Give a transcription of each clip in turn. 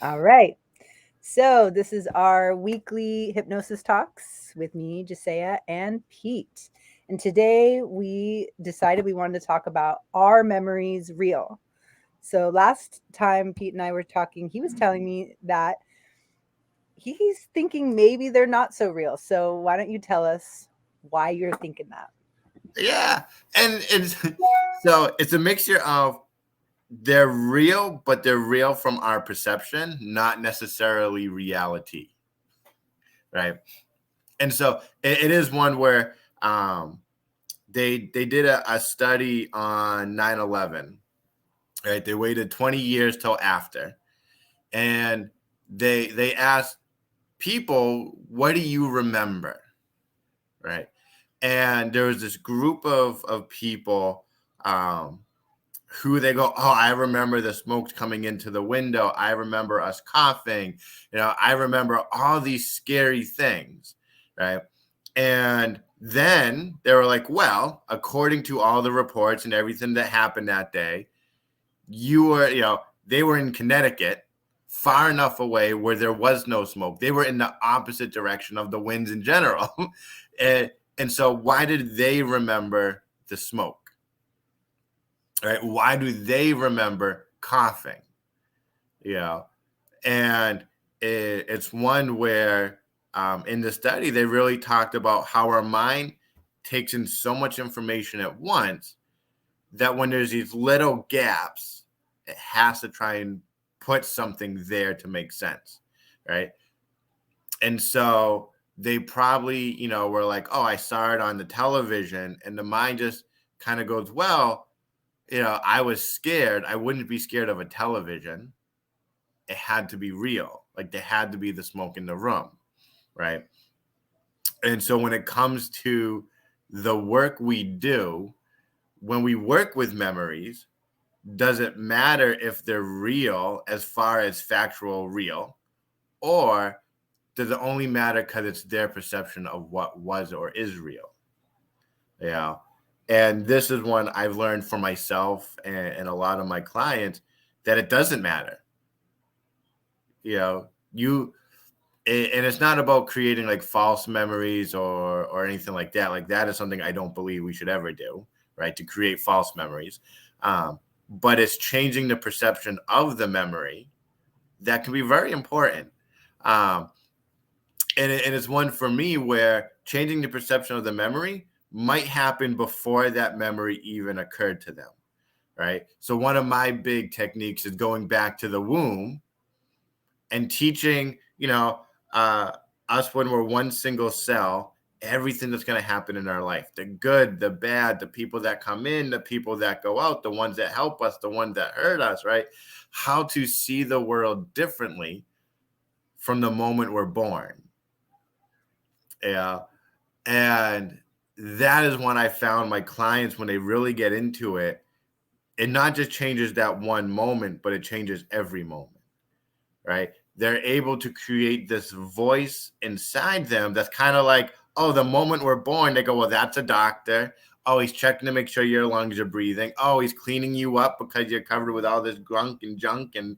All right. So this is our weekly hypnosis talks with me, Jasiah, and Pete. And today we decided we wanted to talk about, are memories real? So last time Pete and I were talking, he was telling me that he's thinking maybe they're not so real. So why don't you tell us why you're thinking that? Yeah, and it's so it's a mixture of they're real, but they're real from our perception, not necessarily reality, right? And so it is one where they did a study on 9/11, right? They waited 20 years till after, and they asked people, what do you remember, right? And there was this group of people um, who they go, oh, I remember the smoke coming into the window. I remember us coughing. I remember all these scary things, right? And then they were like, well, according to all the reports and everything that happened that day, they were in Connecticut, far enough away where there was no smoke. They were in the opposite direction of the winds in general. and, and so why did they remember the smoke? Right? Why do they remember coughing? You know, and it's one where in the study they really talked about how our mind takes in so much information at once that when there's these little gaps, it has to try and put something there to make sense, right? And so they probably, were like, oh, I saw it on the television, and the mind just kind of goes, well, I was scared. I wouldn't be scared of a television. It had to be real. Like there had to be the smoke in the room, right? And so when it comes to the work we do, when we work with memories, does it matter if they're real as far as factual real, or does it only matter because it's their perception of what was or is real? Yeah. And this is one I've learned for myself and a lot of my clients, that it doesn't matter. You know, you and it's not about creating like false memories or anything like that. Like that is something I don't believe we should ever do, right? To create false memories. But it's changing the perception of the memory that can be very important. Um, and it's one for me where changing the perception of the memory might happen before that memory even occurred to them, right? So one of my big techniques is going back to the womb and teaching, uh, us when we're one single cell, everything that's going to happen in our life, the good, the bad, the people that come in, the people that go out, the ones that help us, the ones that hurt us, right? How to see the world differently from the moment we're born. Yeah. And that is when I found my clients, when they really get into it, it not just changes that one moment, but it changes every moment, right? They're able to create this voice inside them that's kind of like, oh, the moment we're born, they go, well, that's a doctor. Oh, he's checking to make sure your lungs are breathing. Oh, he's cleaning you up because you're covered with all this gunk and junk, and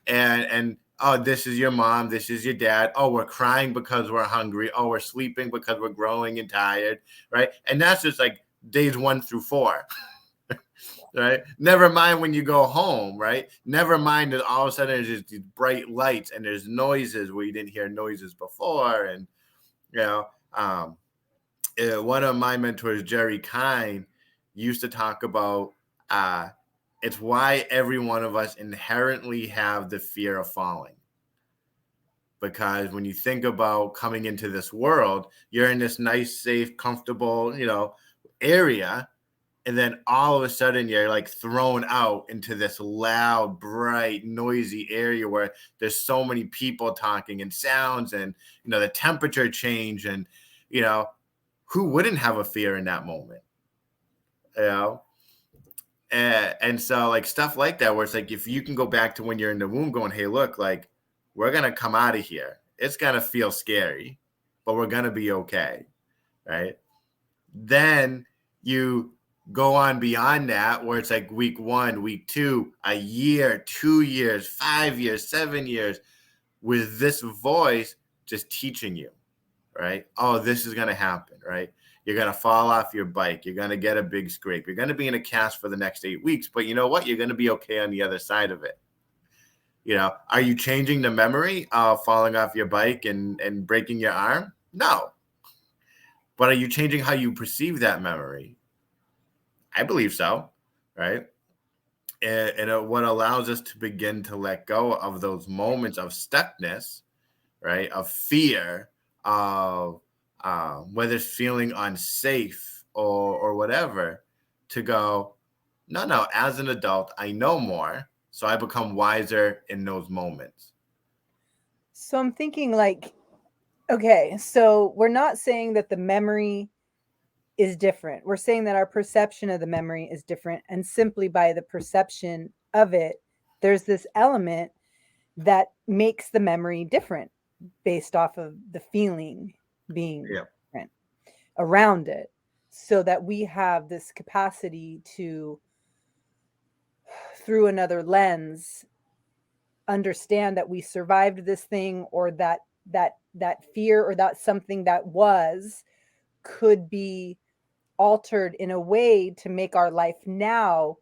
and oh, this is your mom, this is your dad. Oh, we're crying because we're hungry. Oh, we're sleeping because we're growing and tired, right? And that's just like days 1 through 4. Right? Never mind when you go home, right? Never mind that all of a sudden there's just these bright lights and there's noises where you didn't hear noises before. And, you know, um, one of my mentors, Jerry Kine, used to talk about it's why every one of us inherently have the fear of falling. Because when you think about coming into this world, you're in this nice, safe, comfortable, area, and then all of a sudden you're like thrown out into this loud, bright, noisy area where there's so many people talking and sounds, and the temperature change, and you know who wouldn't have a fear in that moment, you know and so like stuff like that, where it's like, if you can go back to when you're in the womb going, hey, look, like, we're gonna come out of here, it's gonna feel scary, but we're gonna be okay, right? Then you go on beyond that, where it's like week 1, week 2, a year, 2 years, 5 years, 7 years, with this voice just teaching you, right? Oh, this is going to happen, right? You're going to fall off your bike. You're going to get a big scrape. You're going to be in a cast for the next 8 weeks. But you know what? You're going to be okay on the other side of it. Are you changing the memory of falling off your bike and breaking your arm? No. But are you changing how you perceive that memory? I believe so, right? And what allows us to begin to let go of those moments of stuckness, right? Of fear, of whether it's feeling unsafe or whatever, to go, no, as an adult, I know more. So I become wiser in those moments. So I'm thinking like, okay, so we're not saying that the memory is different. We're saying that our perception of the memory is different. And simply by the perception of it, there's this element that makes the memory different based off of the feeling being Yeah. different around it. So that we have this capacity to, through another lens, understand that we survived this thing, or that fear or that something that was could be altered in a way to make our life now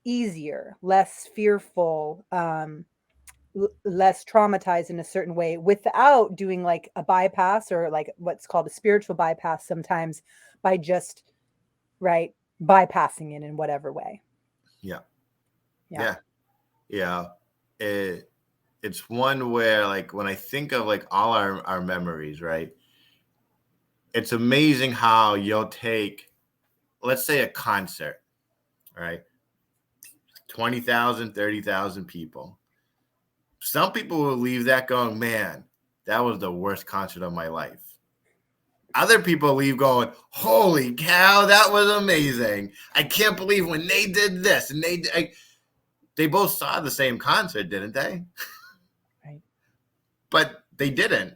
easier, less fearful, less traumatized in a certain way, without doing like a bypass, or like what's called a spiritual bypass sometimes, by just right bypassing it in whatever way. Yeah. Yeah. Yeah. Yeah. It's one where, like, when I think of like all our memories, right? It's amazing how you'll take, let's say, a concert, right? 20,000, 30,000 people. Some people will leave that going, man, that was the worst concert of my life. Other people leave going, holy cow, that was amazing. I can't believe when they did this. And they both saw the same concert, didn't they? Right. But they didn't,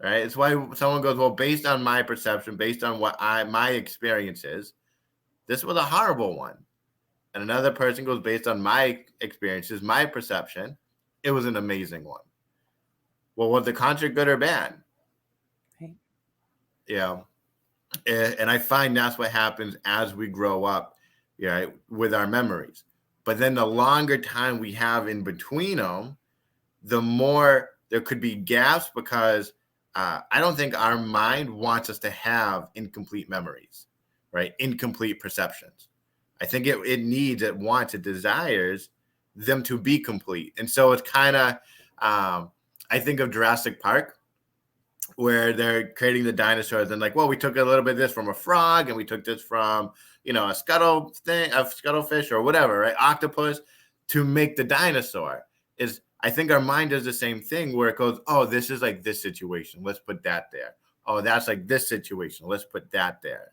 right? It's why someone goes, well, based on my perception, based on what my experiences, this was a horrible one. And another person goes, based on my experiences, my perception, it was an amazing one. Well, was the concert good or bad? Right. Yeah. And I find that's what happens as we grow up, yeah, with our memories. But then the longer time we have in between them, the more there could be gaps, because I don't think our mind wants us to have incomplete memories, right? Incomplete perceptions. I think it wants, it desires them to be complete. And so it's kind of, I think of Jurassic Park, where they're creating the dinosaurs and like, well, we took a little bit of this from a frog and we took this from, a scuttlefish or whatever, right? Octopus, to make the dinosaur. Is I think our mind does the same thing, where it goes, oh, this is like this situation. Let's put that there. Oh, that's like this situation. Let's put that there.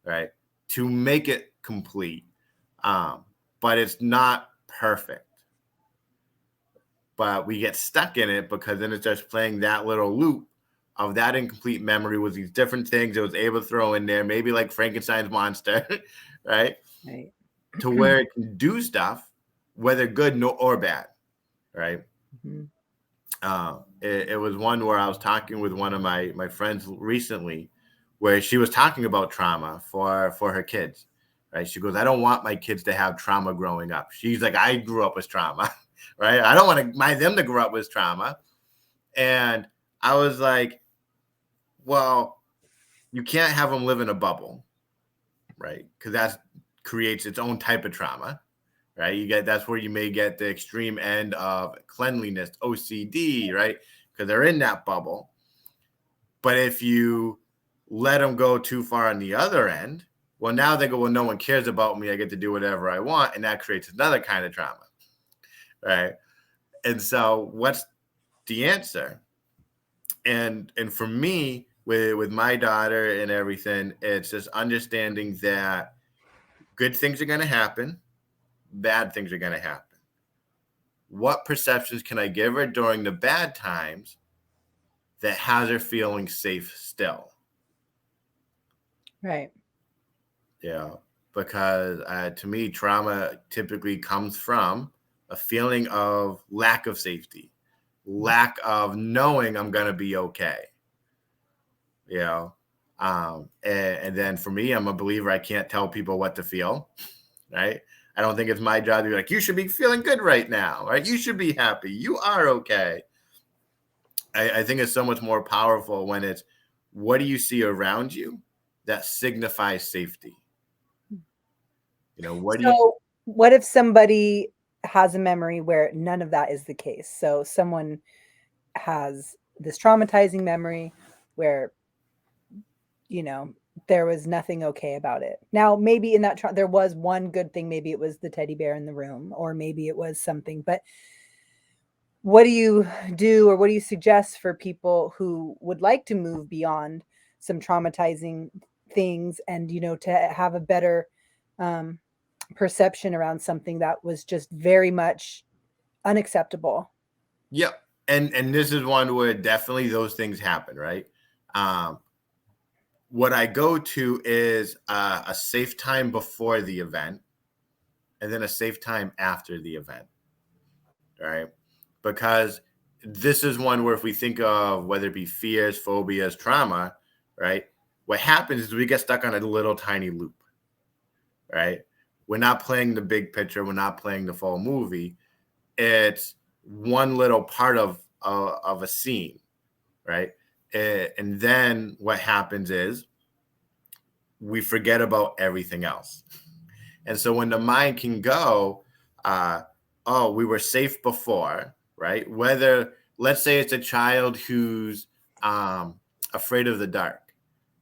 Right. To make it complete. Um, but it's not perfect. But we get stuck in it because then it starts playing that little loop of that incomplete memory with these different things it was able to throw in there, maybe like Frankenstein's monster, right? Right. To where it can do stuff, whether good or bad, right? Mm-hmm. It was one where I was talking with one of my friends recently, where she was talking about trauma for her kids, right? She goes, I don't want my kids to have trauma growing up. She's like, I grew up with trauma, right? I don't want them to grow up with trauma. And I was like, well, you can't have them live in a bubble, right? Because that creates its own type of trauma, right? That's where you may get the extreme end of cleanliness, OCD, right? Because they're in that bubble. But if you let them go too far on the other end, well, now they go, well, no one cares about me. I get to do whatever I want. And that creates another kind of trauma, right? And so what's the answer? And for me, with my daughter and everything, it's just understanding that good things are going to happen, bad things are going to happen. What perceptions can I give her during the bad times that has her feeling safe still? Right. Yeah. because to me, trauma typically comes from a feeling of lack of safety, lack of knowing I'm going to be okay. You know, and then for me, I'm a believer I can't tell people what to feel, right? I don't think it's my job to be like, you should be feeling good right now, right? You should be happy. You are okay. I think it's so much more powerful when it's what do you see around you that signifies safety? You know, what do you So, what if somebody has a memory where none of that is the case? So, someone has this traumatizing memory where, you know, there was nothing okay about it. Now, maybe in that there was one good thing. Maybe it was the teddy bear in the room, or maybe it was something. But what do you do, or what do you suggest for people who would like to move beyond some traumatizing things and, to have a better um, perception around something that was just very much unacceptable? Yep. And this is one where definitely those things happen, right? Um, what I go to is a safe time before the event and then a safe time after the event, right? Because this is one where if we think of whether it be fears, phobias, trauma, right? What happens is we get stuck on a little tiny loop, right? We're not playing the big picture. We're not playing the full movie. It's one little part of a scene, right? And then what happens is we forget about everything else. And so when the mind can go, uh, oh, we were safe before, right? Whether, let's say it's a child who's afraid of the dark,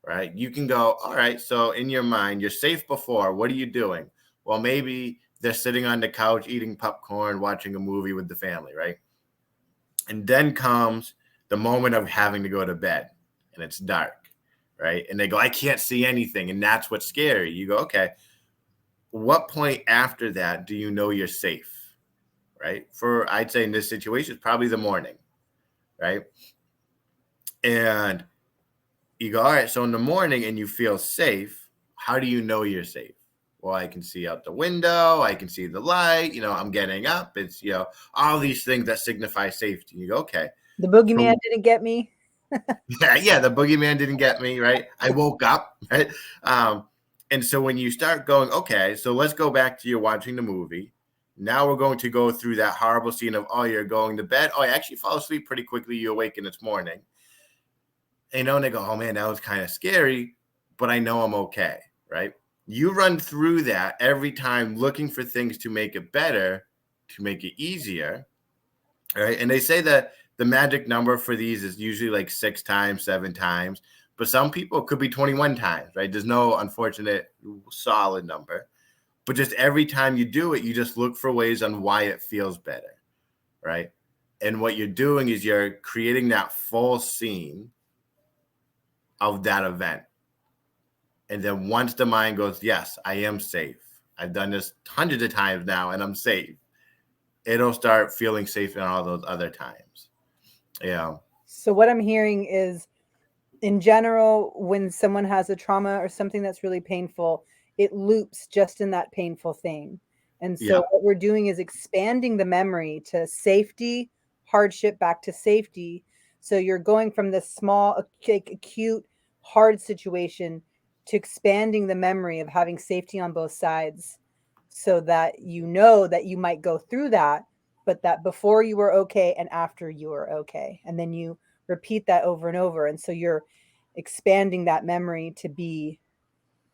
right? You can go, all right, so in your mind, you're safe before. What are you doing? Well, maybe they're sitting on the couch eating popcorn, watching a movie with the family, right? And then comes the moment of having to go to bed and it's dark, right? And they go, I can't see anything. And that's what's scary. You go, okay, what point after that do you know you're safe, right? For, I'd say in this situation, it's probably the morning, right? And you go, all right, so in the morning and you feel safe, how do you know you're safe? Well, I can see out the window, I can see the light, I'm getting up. It's, all these things that signify safety. You go, okay. The boogeyman So didn't get me. yeah, the boogeyman didn't get me, right? I woke up, right? And so when you start going, okay, so let's go back to you watching the movie. Now we're going to go through that horrible scene of, oh, you're going to bed. Oh, I actually fall asleep pretty quickly. You awaken this morning. And they go, oh man, that was kind of scary, but I know I'm okay, right? You run through that every time looking for things to make it better, to make it easier, right? And they say that the magic number for these is usually like 6 times, 7 times, but some people it could be 21 times, right? There's no unfortunate solid number, but just every time you do it, you just look for ways on why it feels better, right? And what you're doing is you're creating that full scene of that event. And then once the mind goes, yes, I am safe. I've done this hundreds of times now and I'm safe. It'll start feeling safe in all those other times. Yeah. So, what I'm hearing is, in general, when someone has a trauma or something that's really painful, it loops just in that painful thing. And so, Yep. what we're doing is expanding the memory to safety, hardship, back to safety. So, you're going from this small, acute, hard situation to expanding the memory of having safety on both sides so that you know that you might go through that, but that before you were okay and after you were okay. And then you repeat that over and over. And so, you're expanding that memory to be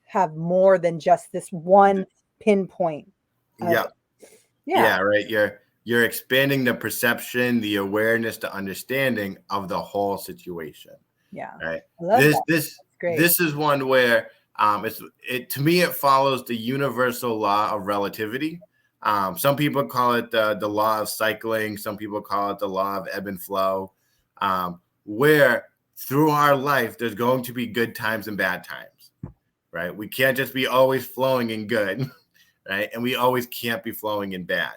have more than just this one pinpoint of Yep. it. Yeah, Yeah, right. You're expanding the perception, the awareness, the understanding of the whole situation. yeah. Right. I love This that. this It's great. this is one where it to me it follows the universal law of relativity. Some people call it the law of cycling. Some people call it the law of ebb and flow. Where through our life there's going to be good times and bad times. Right. We can't just be always flowing in good. Right. And we always can't be flowing in bad.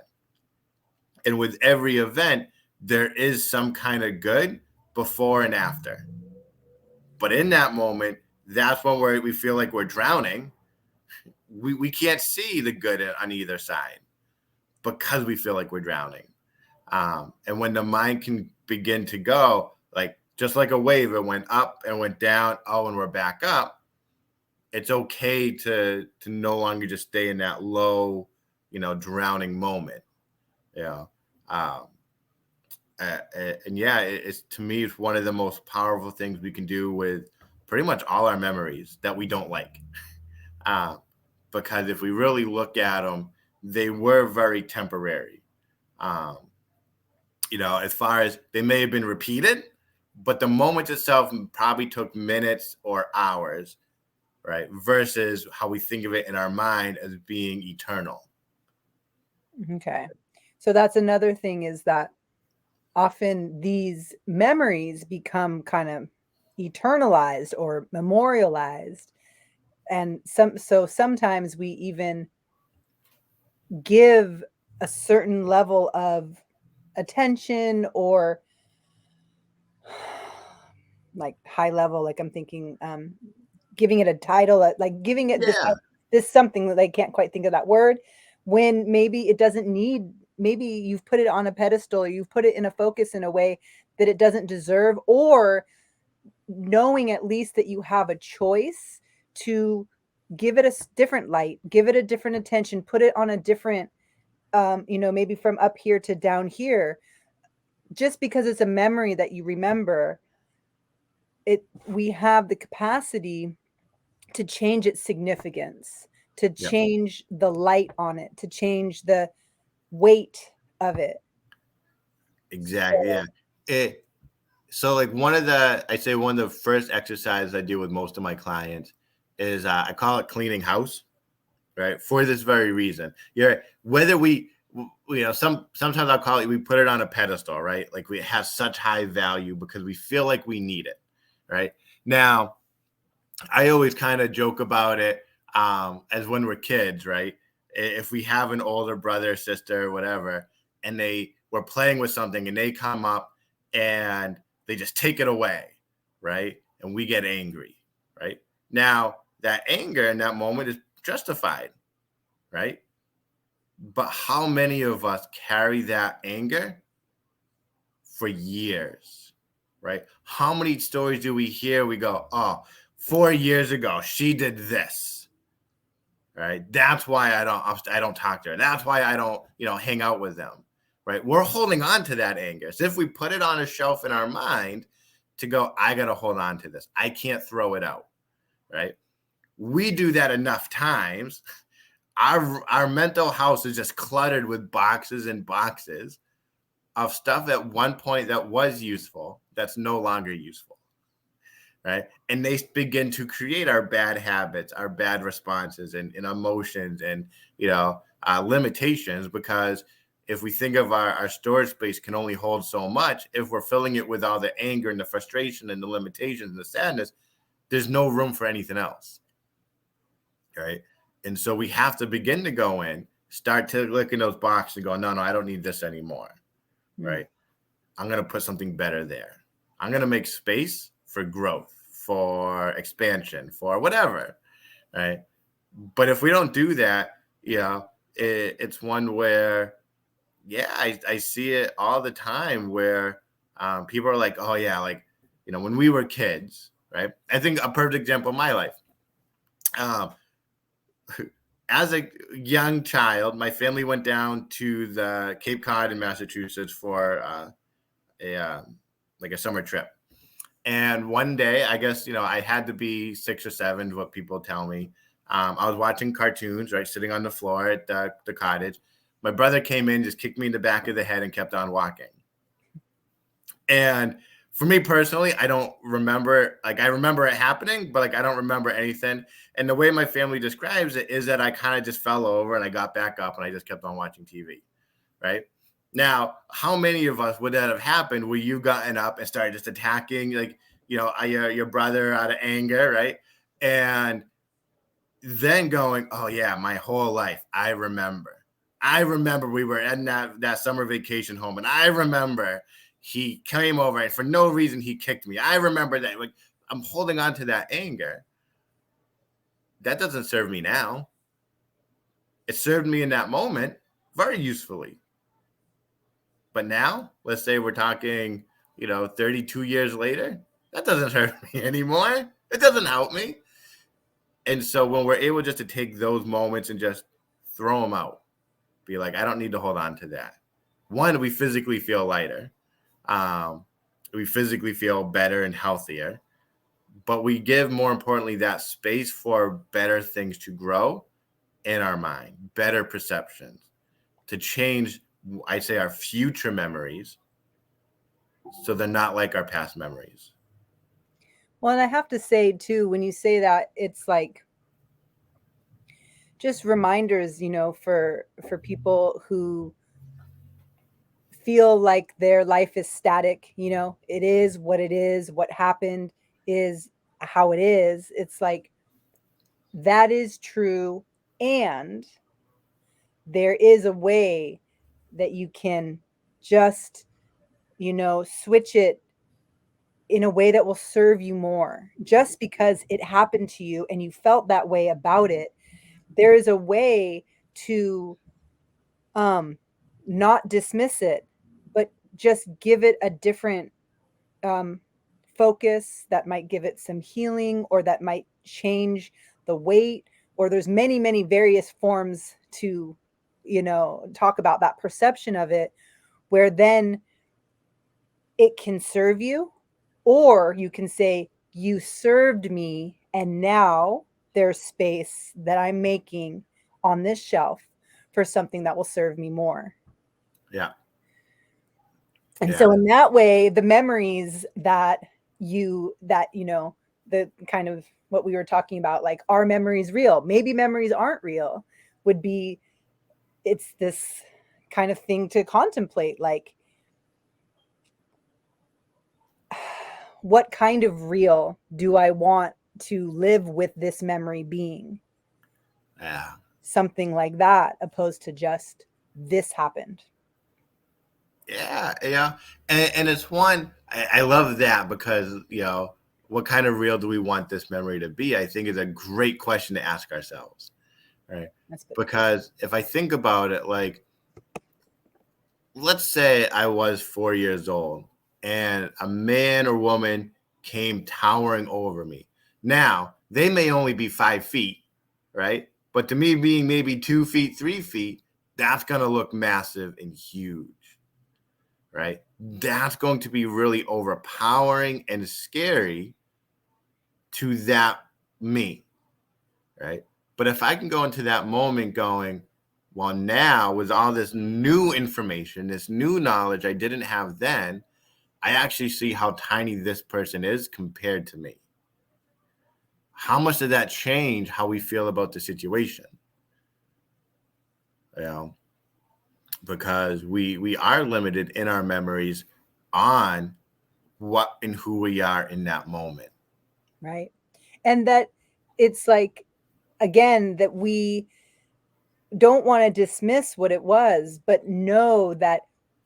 And with every event, there is some kind of good before and after. But in that moment, that's when we feel like we're drowning. we can't see the good on either side because we feel like we're drowning. And when the mind can begin to go, like just like a wave, it went up and went down. Oh, and we're back up. It's okay to no longer just stay in that low, drowning moment. You know, um, and yeah, it's to me, it's one of the most powerful things we can do with pretty much all our memories that we don't like. Uh, because if we really look at them, they were very temporary. Um, as far as they may have been repeated, but the moment itself probably took minutes or hours, right? Versus how we think of it in our mind as being eternal. Okay. So that's another thing, is that often these memories become kind of eternalized or memorialized. And sometimes we even give a certain level of attention, or like high level, like I'm thinking, giving it a title, like giving it this Yeah, this something that they can't quite think of that word, when maybe it doesn't need, maybe you've put it on a pedestal, or you've put it in a focus in a way that it doesn't deserve, or knowing at least that you have a choice to give it a different light, give it a different attention, put it on a different, maybe from up here to down here. Just because it's a memory that you remember, we have the capacity to change its significance, to yeah, change the light on it, to change the weight of it. exactly. Yeah. It So like I say one of the first exercises I do with most of my clients is I call it cleaning house, right? For this very reason. Yeah. Whether sometimes I'll call it, we put it on a pedestal, right? Like we have such high value because we feel like we need it, right? Now, I always kind of joke about it as when we're kids, right? If we have an older brother, sister, or whatever, and they were playing with something and they come up and they just take it away, right? And we get angry, right? Now, that anger in that moment is justified, right? But how many of us carry that anger for years, right? How many stories do we hear? We go, oh, 4 years ago, she did this, right? That's why I don't talk to her. That's why I don't, hang out with them, right? We're holding on to that anger. So if we put it on a shelf in our mind to go, I got to hold on to this. I can't throw it out, right? We do that enough times. Our mental house is just cluttered with boxes and boxes of stuff at one point that was useful that's no longer useful, right? And they begin to create our bad habits, our bad responses, and emotions, and limitations. Because if we think of our storage space can only hold so much, if we're filling it with all the anger and the frustration and the limitations and the sadness, there's no room for anything else, right? And so we have to begin to go in, start to look in those boxes and go, no, I don't need this anymore, Mm. right? I'm going to put something better there. I'm going to make space for growth, for expansion, for whatever, right? But if we don't do that, it's one where, yeah, I see it all the time where people are like, oh, yeah, like, when we were kids, right? I think a perfect example of my life. Um, as a young child, my family went down to the Cape Cod in Massachusetts for a like a summer trip. And one day, I guess, I had to be 6 or 7, what people tell me. I was watching cartoons, right, sitting on the floor at the cottage. My brother came in, just kicked me in the back of the head and kept on walking. And for me personally, I don't remember, like I remember it happening, but like I don't remember anything. And the way my family describes it is that I kind of just fell over and I got back up and I just kept on watching TV, right? Now, how many of us would that have happened where you gotten up and started just attacking, like, your brother out of anger, right? And then going, oh yeah, my whole life, I remember. I remember we were in that summer vacation home, and I remember he came over and for no reason he kicked me. I remember that. Like, I'm holding on to that anger. That doesn't serve me now. It served me in that moment very usefully. But now, let's say we're talking, 32 years later, that doesn't hurt me anymore. It doesn't help me. And so when we're able just to take those moments and just throw them out, be like, I don't need to hold on to that. One, we physically feel lighter. Um, we physically feel better and healthier. But we give, more importantly, that space for better things to grow in our mind, better perceptions, to change, I say, our future memories so they're not like our past memories. Well, and I have to say too, when you say that, it's like just reminders, for people who feel like their life is static, it is what it is, what happened is how it is. It's like that is true, and there is a way that you can just, switch it in a way that will serve you more. Just because it happened to you and you felt that way about it, there is a way to um not dismiss it, but just give it a different um focus that might give it some healing, or that might change the weight, or there's many various forms to talk about that perception of it, where then it can serve you, or you can say, you served me, and now there's space that I'm making on this shelf for something that will serve me more. Yeah. And Yeah. so in that way, the memories that the kind of what we were talking about, like, are memories real? Maybe memories aren't real, would be, it's this kind of thing to contemplate, like, what kind of real do I want to live with this memory being? Yeah. Something like that, opposed to just this happened. Yeah. Yeah. And it's one, I love that because, what kind of real do we want this memory to be? I think is a great question to ask ourselves. Right. That's good. Because if I think about it, like, let's say I was 4 years old and a man or woman came towering over me. Now, they may only be 5 feet, right? But to me, being maybe 2 feet, 3 feet, that's going to look massive and huge, right? That's going to be really overpowering and scary to that me, right? But if I can go into that moment going, well, now with all this new information, this new knowledge I didn't have then, I actually see how tiny this person is compared to me. How much did that change how we feel about the situation? You know, because we are limited in our memories on what and who we are in that moment. Right. And that it's like, again, that we don't want to dismiss what it was, but know that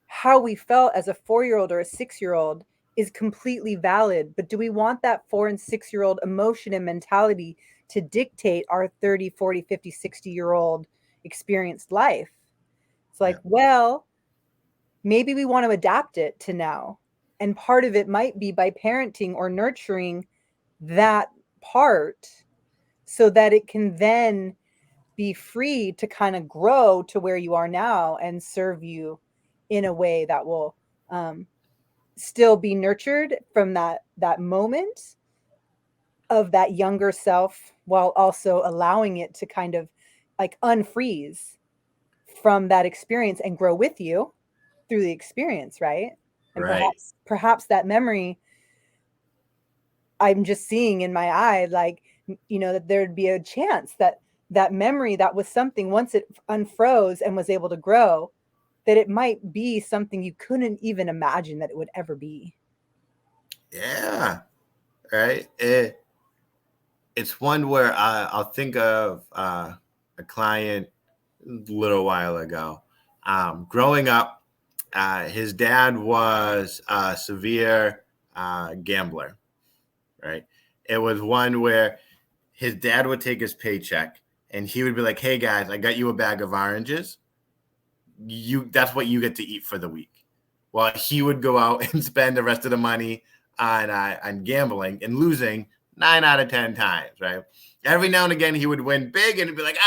how we felt as a 4-year-old or a 6-year-old is completely valid. But do we want that 4 and 6-year-old emotion and mentality to dictate our 30, 40, 50, 60-year-old experienced life? It's like, Yeah. well, maybe we want to adapt it to now. And part of it might be by parenting or nurturing that part, so that it can then be free to kind of grow to where you are now and serve you in a way that will um, still be nurtured from that moment of that younger self, while also allowing it to kind of like unfreeze from that experience and grow with you through the experience, right? And Right. perhaps that memory, I'm just seeing in my eye, like, that there'd be a chance that that memory that was something, once it unfroze and was able to grow, that it might be something you couldn't even imagine that it would ever be. Yeah. Right. It's one where I'll think of a client a little while ago. Growing up, his dad was a severe gambler, right? It was one where his dad would take his paycheck and he would be like, "Hey guys, I got you a bag of oranges. That's what you get to eat for the week." Well, he would go out and spend the rest of the money on gambling and losing 9 out of 10 times, right? Every now and again, he would win big and he'd be like,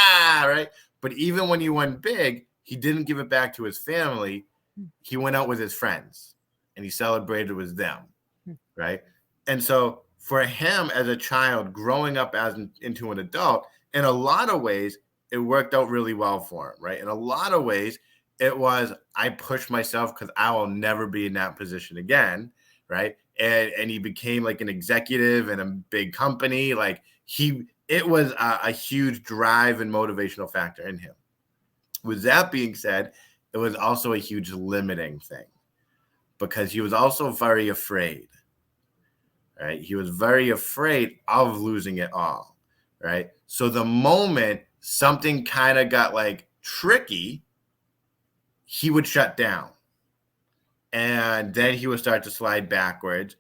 right? But even when he won big, he didn't give it back to his family. He went out with his friends and he celebrated with them, right? And so for him as a child growing up into an adult, in a lot of ways, it worked out really well for him, right? In a lot of ways, it was, I pushed myself because I will never be in that position again, right? And he became like an executive in a big company. Like it was a huge drive and motivational factor in him. With that being said, it was also a huge limiting thing because he was also very afraid, right? He was very afraid of losing it all, right? So the moment something kind of got like tricky, he would shut down. And then he would start to slide backwards.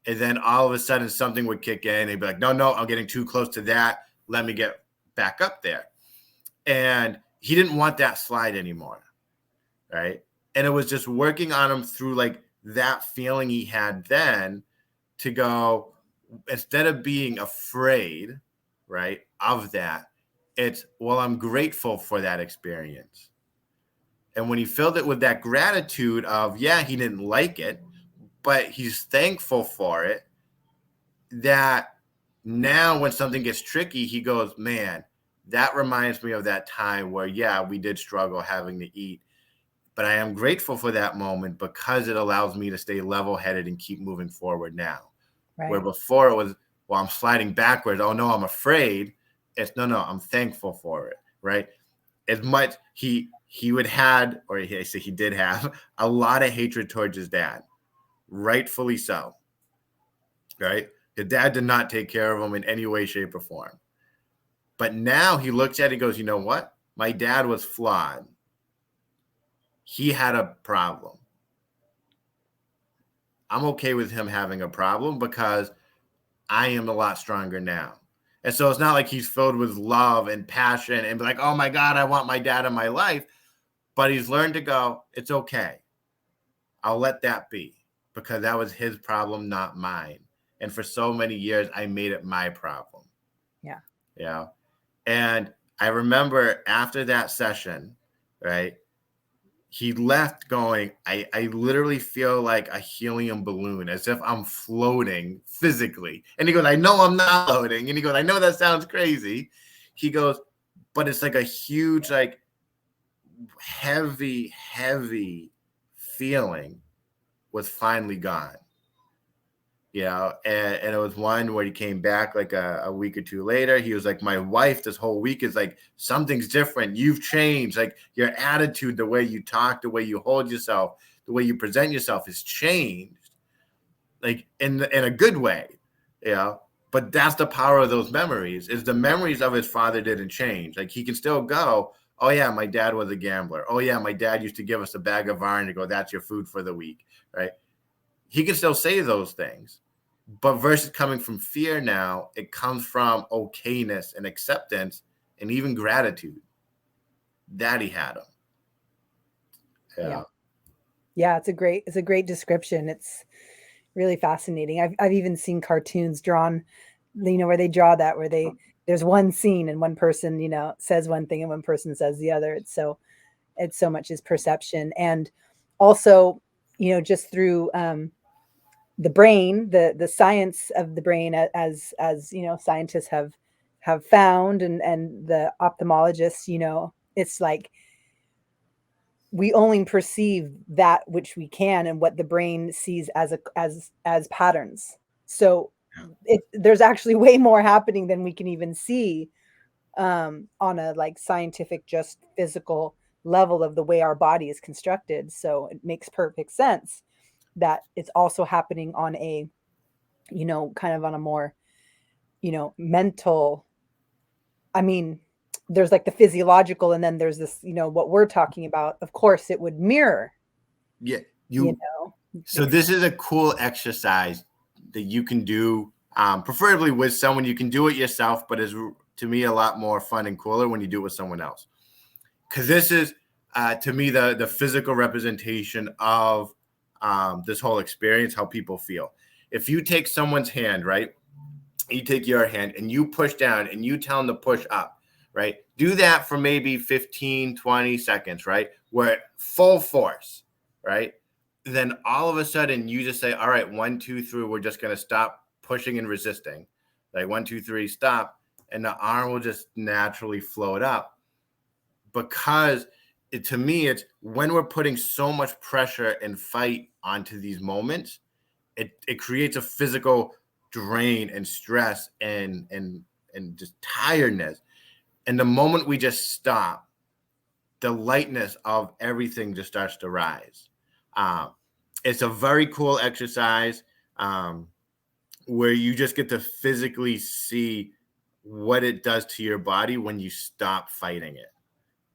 And then all of a sudden something would kick in and he'd be like, no, I'm getting too close to that. Let me get back up there. And he didn't want that slide anymore, right? And it was just working on him through like that feeling he had then to go, instead of being afraid, right, of that, it's, well, I'm grateful for that experience. And when he filled it with that gratitude of, yeah, he didn't like it, but he's thankful for it, that now when something gets tricky, he goes, man, that reminds me of that time where, yeah, we did struggle having to eat. But I am grateful for that moment because it allows me to stay level-headed and keep moving forward now. Right. Where before it was, well, I'm sliding backwards. Oh, no, I'm afraid. It's no, I'm thankful for it, right? As much he would had, or he did have a lot of hatred towards his dad, rightfully so, right? His dad did not take care of him in any way, shape, or form. But now he looks at it and goes, you know what? My dad was flawed. He had a problem. I'm okay with him having a problem because I am a lot stronger now. And so it's not like he's filled with love and passion and be like, oh my God, I want my dad in my life. But he's learned to go, it's okay. I'll let that be because that was his problem, not mine. And for so many years, I made it my problem. Yeah. Yeah. And I remember after that session, right, he left going, I literally feel like a helium balloon, as if I'm floating physically. And he goes, I know I'm not floating. And he goes, I know that sounds crazy. He goes, but it's like a huge, like heavy feeling was finally gone. And it was one where he came back like a week or two later. He was like, my wife this whole week is like, something's different. You've changed. Like your attitude, the way you talk, the way you hold yourself, the way you present yourself has changed, like in a good way. But that's the power of those memories, is the memories of his father didn't change. Like he can still go, oh yeah, my dad was a gambler. Oh yeah, my dad used to give us a bag of iron to go, that's your food for the week, right? He can still say those things, but versus coming from fear now, it comes from okayness and acceptance and even gratitude that he had them. Yeah, it's a great description. It's really fascinating. I've even seen cartoons drawn, where they draw that, where there's one scene and one person, says one thing and one person says the other. It's so much his perception. And also, just through the brain, the science of the brain, as scientists have found, and the ophthalmologists, it's like we only perceive that which we can and what the brain sees as patterns. So there's actually way more happening than we can even see, on a like scientific, just physical level of the way our body is constructed. So it makes perfect sense that it's also happening on a, kind of on a more, mental. I mean, there's like the physiological, and then there's this, what we're talking about. Of course, it would mirror. Yeah. So Yeah. this is a cool exercise that you can do, preferably with someone. You can do it yourself, but is to me a lot more fun and cooler when you do it with someone else. Because this is, to me, the physical representation of this whole experience, how people feel. If you take someone's hand, right? You take your hand and you push down and you tell them to push up, right? Do that for maybe 15, 20 seconds, right? Where full force, right? Then all of a sudden you just say, all right, 1, 2, 3, we're just going to stop pushing and resisting. Like 1, 2, 3, stop. And the arm will just naturally float up. Because to me, it's when we're putting so much pressure and fight onto these moments, it creates a physical drain and stress and just tiredness. And the moment we just stop, the lightness of everything just starts to rise. It's a very cool exercise where you just get to physically see what it does to your body when you stop fighting it,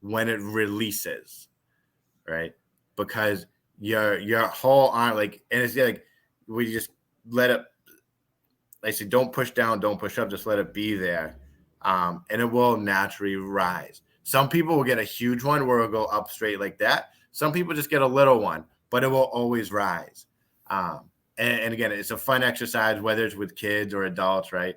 when it releases, right? Because your whole arm, like, and it's like we just let it. I say, don't push down, don't push up, just let it be there, and it will naturally rise. Some people will get a huge one where it'll go up straight like that. Some people just get a little one, but it will always rise. And again, it's a fun exercise, whether it's with kids or adults, right?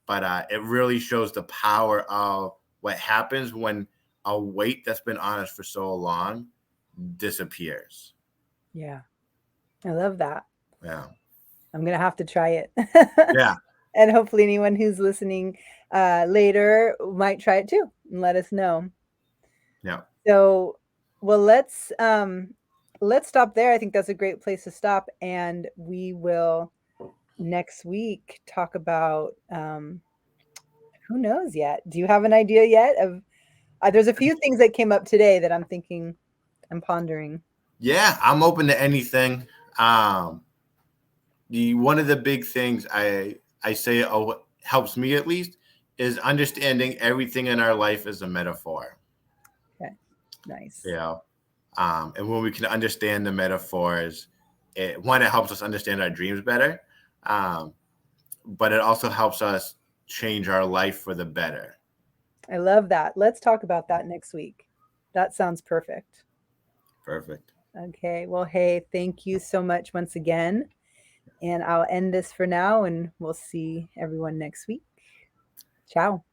But it really shows the power of what happens when a weight that's been on us for so long disappears. Yeah. I love that. Yeah. I'm going to have to try it. Yeah. And hopefully anyone who's listening later might try it too and let us know. Yeah. So, well, let's stop there. I think that's a great place to stop, and we will next week talk about who knows yet. Do you have an idea yet of there's a few things that came up today that I'm pondering. Yeah, I'm open to anything. One of the big things I say helps me at least is understanding everything in our life is a metaphor. Okay. Nice. You know, and when we can understand the metaphors, it helps us understand our dreams better, but it also helps us change our life for the better. I love that. Let's talk about that next week. That sounds perfect. Perfect. Okay. Well, hey, thank you so much once again. And I'll end this for now, and we'll see everyone next week. Ciao.